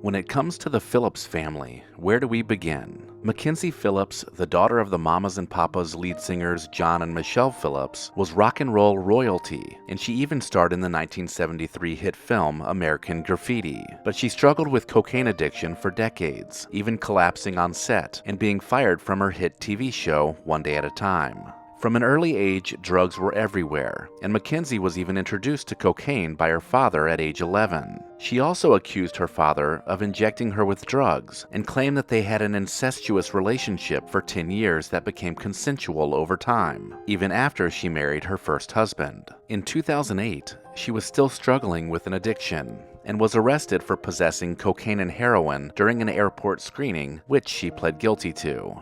When it comes to the Phillips family, where do we begin? Mackenzie Phillips, the daughter of the Mamas and Papas lead singers John and Michelle Phillips, was rock and roll royalty, and she even starred in the 1973 hit film American Graffiti. But she struggled with cocaine addiction for decades, even collapsing on set and being fired from her hit TV show One Day at a Time. From an early age, drugs were everywhere, and Mackenzie was even introduced to cocaine by her father at age 11. She also accused her father of injecting her with drugs and claimed that they had an incestuous relationship for 10 years that became consensual over time, even after she married her first husband. In 2008, she was still struggling with an addiction and was arrested for possessing cocaine and heroin during an airport screening, which she pled guilty to.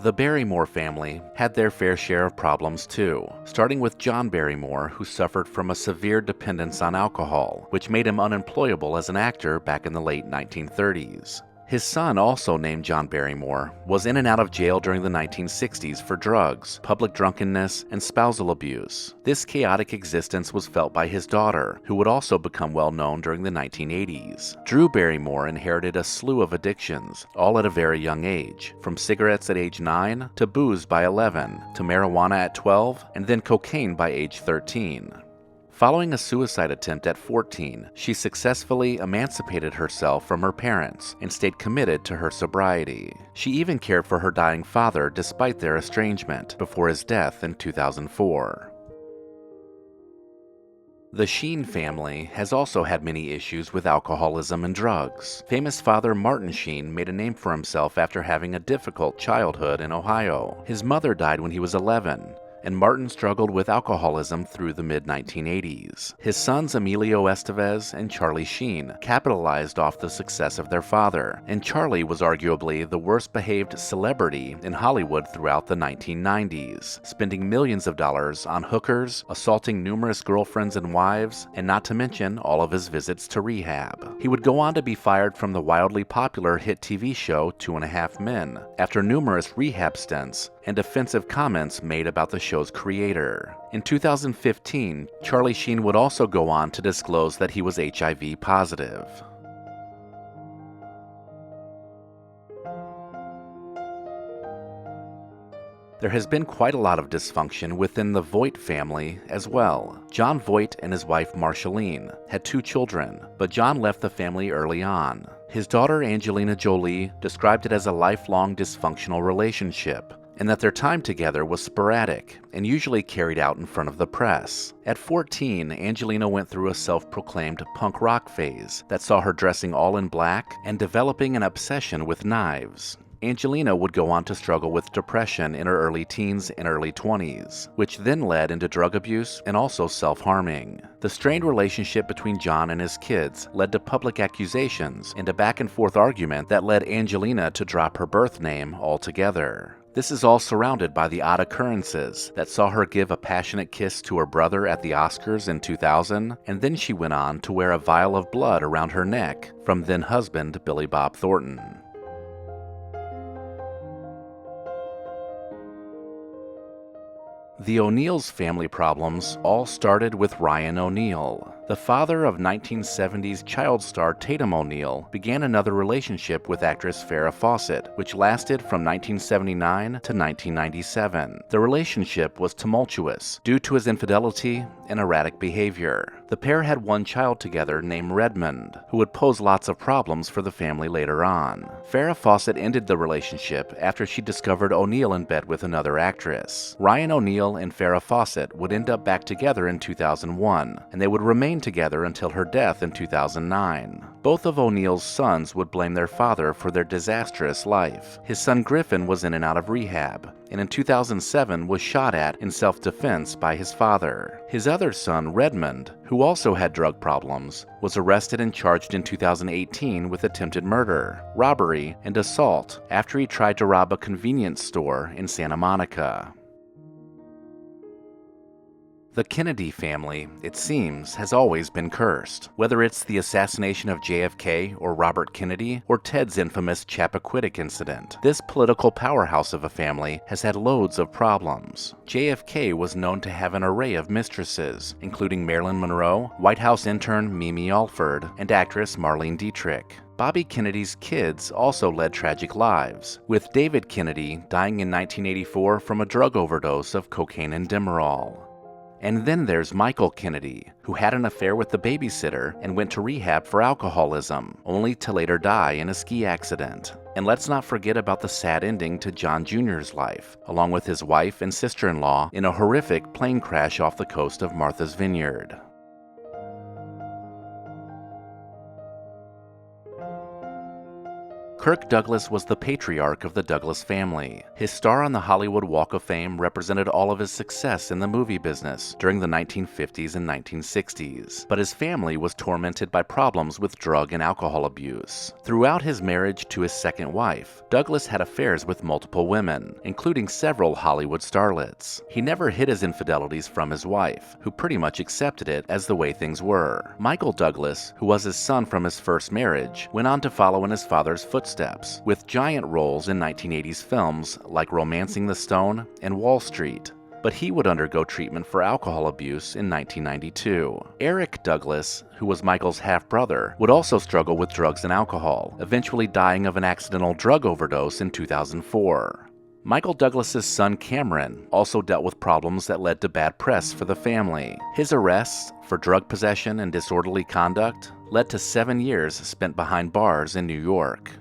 The Barrymore family had their fair share of problems too, starting with John Barrymore, who suffered from a severe dependence on alcohol, which made him unemployable as an actor back in the late 1930s. His son, also named John Barrymore, was in and out of jail during the 1960s for drugs, public drunkenness, and spousal abuse. This chaotic existence was felt by his daughter, who would also become well known during the 1980s. Drew Barrymore inherited a slew of addictions, all at a very young age, from cigarettes at age 9, to booze by 11, to marijuana at 12, and then cocaine by age 13. Following a suicide attempt at 14, she successfully emancipated herself from her parents and stayed committed to her sobriety. She even cared for her dying father despite their estrangement before his death in 2004. The Sheen family has also had many issues with alcoholism and drugs. Famous father Martin Sheen made a name for himself after having a difficult childhood in Ohio. His mother died when he was 11. And Martin struggled with alcoholism through the mid-1980s. His sons Emilio Estevez and Charlie Sheen capitalized off the success of their father, and Charlie was arguably the worst-behaved celebrity in Hollywood throughout the 1990s, spending millions of dollars on hookers, assaulting numerous girlfriends and wives, and not to mention all of his visits to rehab. He would go on to be fired from the wildly popular hit TV show 2.5 Men after numerous rehab stints and offensive comments made about the show's creator. In 2015, Charlie Sheen would also go on to disclose that he was HIV positive. There has been quite a lot of dysfunction within the Voigt family as well. John Voigt and his wife Marceline had 2 children, but John left the family early on. His daughter Angelina Jolie described it as a lifelong dysfunctional relationship, and that their time together was sporadic and usually carried out in front of the press. At 14, Angelina went through a self-proclaimed punk rock phase that saw her dressing all in black and developing an obsession with knives. Angelina would go on to struggle with depression in her early teens and early 20s, which then led into drug abuse and also self-harming. The strained relationship between John and his kids led to public accusations and a back-and-forth argument that led Angelina to drop her birth name altogether. This is all surrounded by the odd occurrences that saw her give a passionate kiss to her brother at the Oscars in 2000, and then she went on to wear a vial of blood around her neck from then-husband Billy Bob Thornton. The O'Neill's family problems all started with Ryan O'Neil. The father of 1970s child star Tatum O'Neil began another relationship with actress Farrah Fawcett, which lasted from 1979 to 1997. The relationship was tumultuous due to his infidelity and erratic behavior. The pair had 1 child together named Redmond, who would pose lots of problems for the family later on. Farrah Fawcett ended the relationship after she discovered O'Neil in bed with another actress. Ryan O'Neil and Farrah Fawcett would end up back together in 2001, and they would remain together until her death in 2009. Both of O'Neill's sons would blame their father for their disastrous life. His son Griffin was in and out of rehab, and in 2007 was shot at in self-defense by his father. His other son, Redmond, who also had drug problems, was arrested and charged in 2018 with attempted murder, robbery, and assault after he tried to rob a convenience store in Santa Monica. The Kennedy family, it seems, has always been cursed. Whether it's the assassination of JFK or Robert Kennedy, or Ted's infamous Chappaquiddick incident, this political powerhouse of a family has had loads of problems. JFK was known to have an array of mistresses, including Marilyn Monroe, White House intern Mimi Alford, and actress Marlene Dietrich. Bobby Kennedy's kids also led tragic lives, with David Kennedy dying in 1984 from a drug overdose of cocaine and Demerol. And then there's Michael Kennedy, who had an affair with the babysitter and went to rehab for alcoholism, only to later die in a ski accident. And let's not forget about the sad ending to John Jr.'s life, along with his wife and sister-in-law in a horrific plane crash off the coast of Martha's Vineyard. Kirk Douglas was the patriarch of the Douglas family. His star on the Hollywood Walk of Fame represented all of his success in the movie business during the 1950s and 1960s, but his family was tormented by problems with drug and alcohol abuse. Throughout his marriage to his second wife, Douglas had affairs with multiple women, including several Hollywood starlets. He never hid his infidelities from his wife, who pretty much accepted it as the way things were. Michael Douglas, who was his son from his first marriage, went on to follow in his father's footsteps, with giant roles in 1980s films like Romancing the Stone and Wall Street. But he would undergo treatment for alcohol abuse in 1992. Eric Douglas, who was Michael's half-brother, would also struggle with drugs and alcohol, eventually dying of an accidental drug overdose in 2004. Michael Douglas's son Cameron also dealt with problems that led to bad press for the family. His arrests for drug possession and disorderly conduct led to 7 years spent behind bars in New York.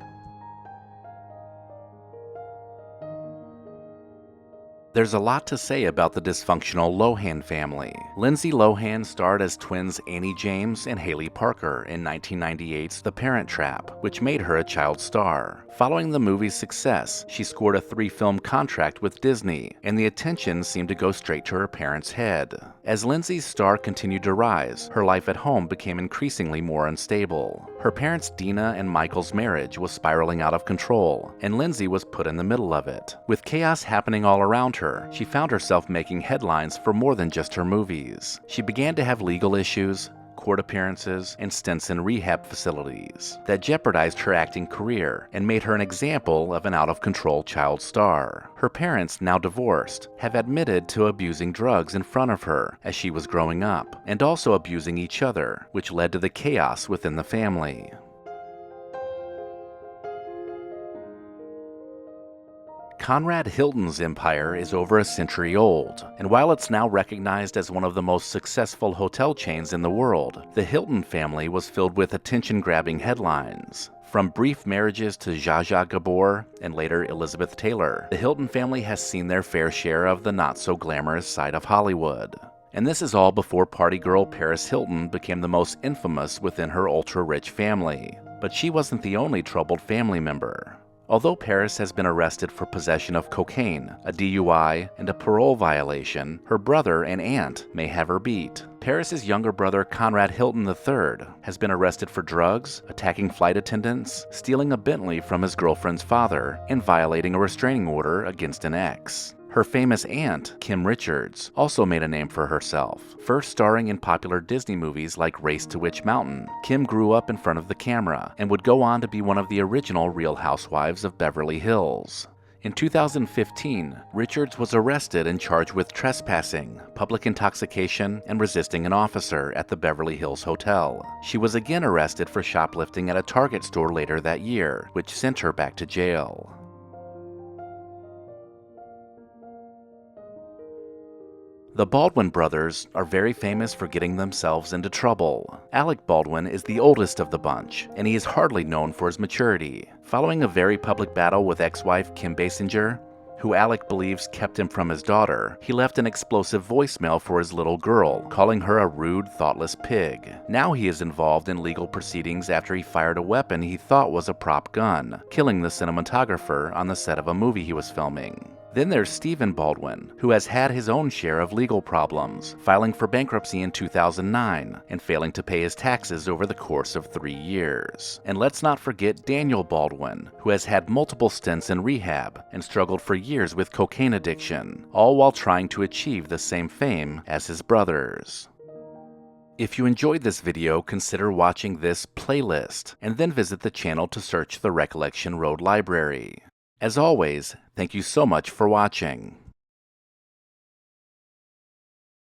There's a lot to say about the dysfunctional Lohan family. Lindsay Lohan starred as twins Annie James and Haley Parker in 1998's The Parent Trap, which made her a child star. Following the movie's success, she scored a 3-film contract with Disney, and the attention seemed to go straight to her parents' head. As Lindsay's star continued to rise, her life at home became increasingly more unstable. Her parents Dina and Michael's marriage was spiraling out of control, and Lindsay was put in the middle of it. With chaos happening all around her, she found herself making headlines for more than just her movies. She began to have legal issues, court appearances, and stints in rehab facilities that jeopardized her acting career and made her an example of an out-of-control child star. Her parents, now divorced, have admitted to abusing drugs in front of her as she was growing up, and also abusing each other, which led to the chaos within the family. Conrad Hilton's empire is over a century old, and while it's now recognized as one of the most successful hotel chains in the world, the Hilton family was filled with attention-grabbing headlines. From brief marriages to Zsa Zsa Gabor and later Elizabeth Taylor, the Hilton family has seen their fair share of the not-so-glamorous side of Hollywood. And this is all before party girl Paris Hilton became the most infamous within her ultra-rich family. But she wasn't the only troubled family member. Although Paris has been arrested for possession of cocaine, a DUI, and a parole violation, her brother and aunt may have her beat. Paris's younger brother Conrad Hilton III has been arrested for drugs, attacking flight attendants, stealing a Bentley from his girlfriend's father, and violating a restraining order against an ex. Her famous aunt, Kim Richards, also made a name for herself. First starring in popular Disney movies like Race to Witch Mountain, Kim grew up in front of the camera and would go on to be one of the original Real Housewives of Beverly Hills. In 2015, Richards was arrested and charged with trespassing, public intoxication, and resisting an officer at the Beverly Hills Hotel. She was again arrested for shoplifting at a Target store later that year, which sent her back to jail. The Baldwin brothers are very famous for getting themselves into trouble. Alec Baldwin is the oldest of the bunch, and he is hardly known for his maturity. Following a very public battle with ex-wife Kim Basinger, who Alec believes kept him from his daughter, he left an explosive voicemail for his little girl, calling her a rude, thoughtless pig. Now he is involved in legal proceedings after he fired a weapon he thought was a prop gun, killing the cinematographer on the set of a movie he was filming. Then there's Stephen Baldwin, who has had his own share of legal problems, filing for bankruptcy in 2009 and failing to pay his taxes over the course of 3 years. And let's not forget Daniel Baldwin, who has had multiple stints in rehab and struggled for years with cocaine addiction, all while trying to achieve the same fame as his brothers. If you enjoyed this video, consider watching this playlist, and then visit the channel to search the Recollection Road Library. As always, thank you so much for watching.